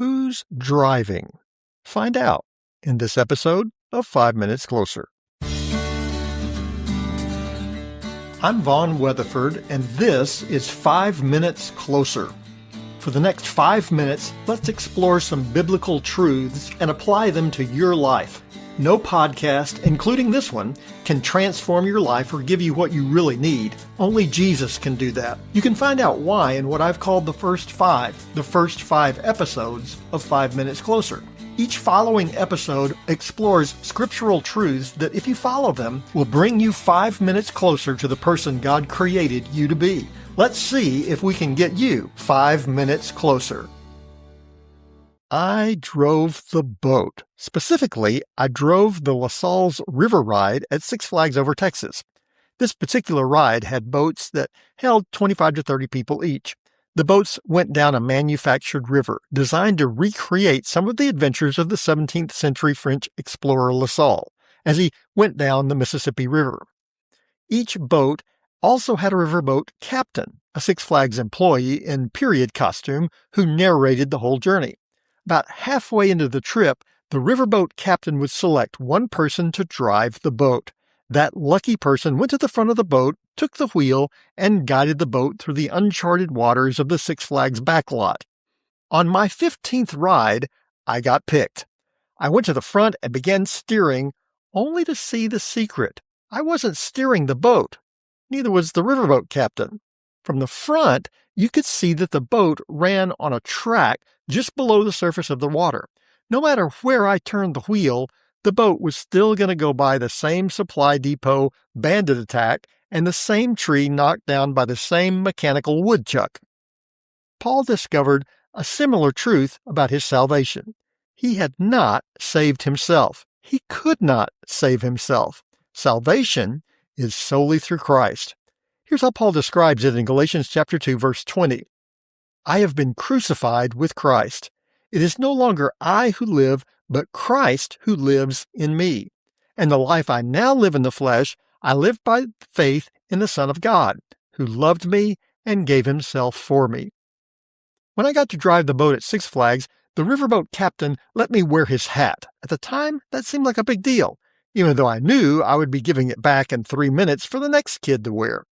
who's driving? Find out in this episode of 5 Minutes Closer. I'm Vaughn Weatherford, and this is 5 Minutes Closer. For the next 5 minutes, let's explore some biblical truths and apply them to your life. No podcast, including this one, can transform your life or give you what you really need. Only Jesus can do that. You can find out why in what I've called the first five episodes of 5 Minutes Closer. Each following episode explores scriptural truths that, if you follow them, will bring you 5 minutes closer to the person God created you to be. Let's see if we can get you 5 minutes closer. I drove the boat. Specifically, I drove the La Salle's River Ride at Six Flags Over Texas. This particular ride had boats that held 25 to 30 people each. The boats went down a manufactured river designed to recreate some of the adventures of the 17th century French explorer La Salle as he went down the Mississippi River. Each boat also had a riverboat captain, a Six Flags employee in period costume who narrated the whole journey. About halfway into the trip, the riverboat captain would select one person to drive the boat. That lucky person went to the front of the boat, took the wheel, and guided the boat through the uncharted waters of the Six Flags backlot. On my 15th ride, I got picked. I went to the front and began steering, only to see the secret. I wasn't steering the boat. Neither was the riverboat captain. From the front, you could see that the boat ran on a track just below the surface of the water. No matter where I turned the wheel, the boat was still going to go by the same supply depot bandit attack and the same tree knocked down by the same mechanical woodchuck. Paul discovered a similar truth about his salvation. He had not saved himself. He could not save himself. Salvation is solely through Christ. Here's how Paul describes it in Galatians chapter 2, verse 20. I have been crucified with Christ. It is no longer I who live, but Christ who lives in me. And the life I now live in the flesh, I live by faith in the Son of God, who loved me and gave himself for me. When I got to drive the boat at Six Flags, the riverboat captain let me wear his hat. At the time, that seemed like a big deal, even though I knew I would be giving it back in 3 minutes for the next kid to wear.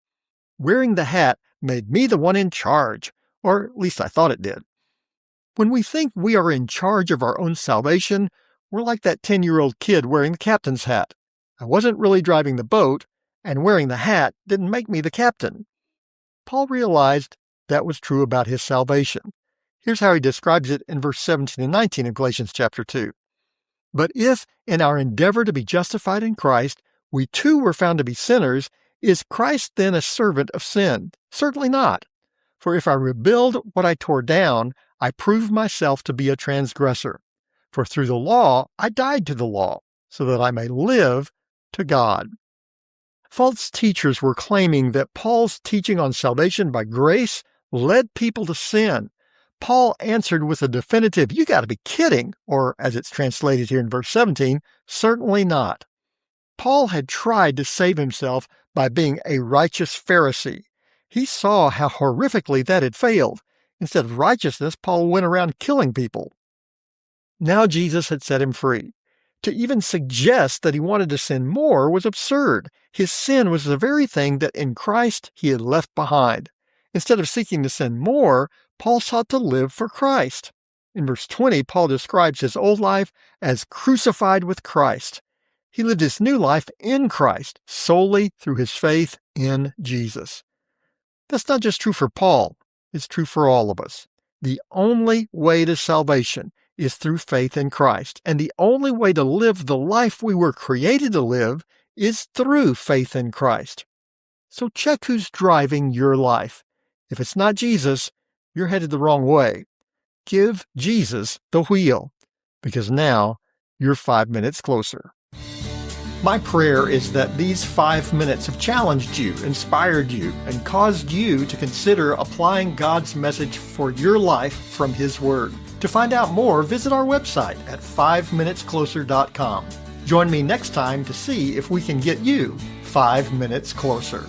Wearing the hat made me the one in charge, or at least I thought it did. When we think we are in charge of our own salvation, we're like that 10-year-old kid wearing the captain's hat. I wasn't really driving the boat, and wearing the hat didn't make me the captain. Paul realized that was true about his salvation. Here's how he describes it in verse 17 and 19 of Galatians chapter 2. But if, in our endeavor to be justified in Christ, we too were found to be sinners, is Christ then a servant of sin? Certainly not. For if I rebuild what I tore down, I prove myself to be a transgressor. For through the law I died to the law, so that I may live to God. False teachers were claiming that Paul's teaching on salvation by grace led people to sin. Paul answered with a definitive, "You got to be kidding," or as it's translated here in verse 17, "certainly not." Paul had tried to save himself by being a righteous Pharisee. He saw how horrifically that had failed. Instead of righteousness, Paul went around killing people. Now Jesus had set him free. To even suggest that he wanted to sin more was absurd. His sin was the very thing that in Christ he had left behind. Instead of seeking to sin more, Paul sought to live for Christ. In verse 20, Paul describes his old life as crucified with Christ. He lived his new life in Christ solely through his faith in Jesus. That's not just true for Paul. It's true for all of us. The only way to salvation is through faith in Christ, and the only way to live the life we were created to live is through faith in Christ. So check who's driving your life. If it's not Jesus, you're headed the wrong way. Give Jesus the wheel, because now you're 5 minutes closer. My prayer is that these 5 minutes have challenged you, inspired you, and caused you to consider applying God's message for your life from His Word. To find out more, visit our website at 5minutescloser.com. Join me next time to see if we can get you 5 minutes closer.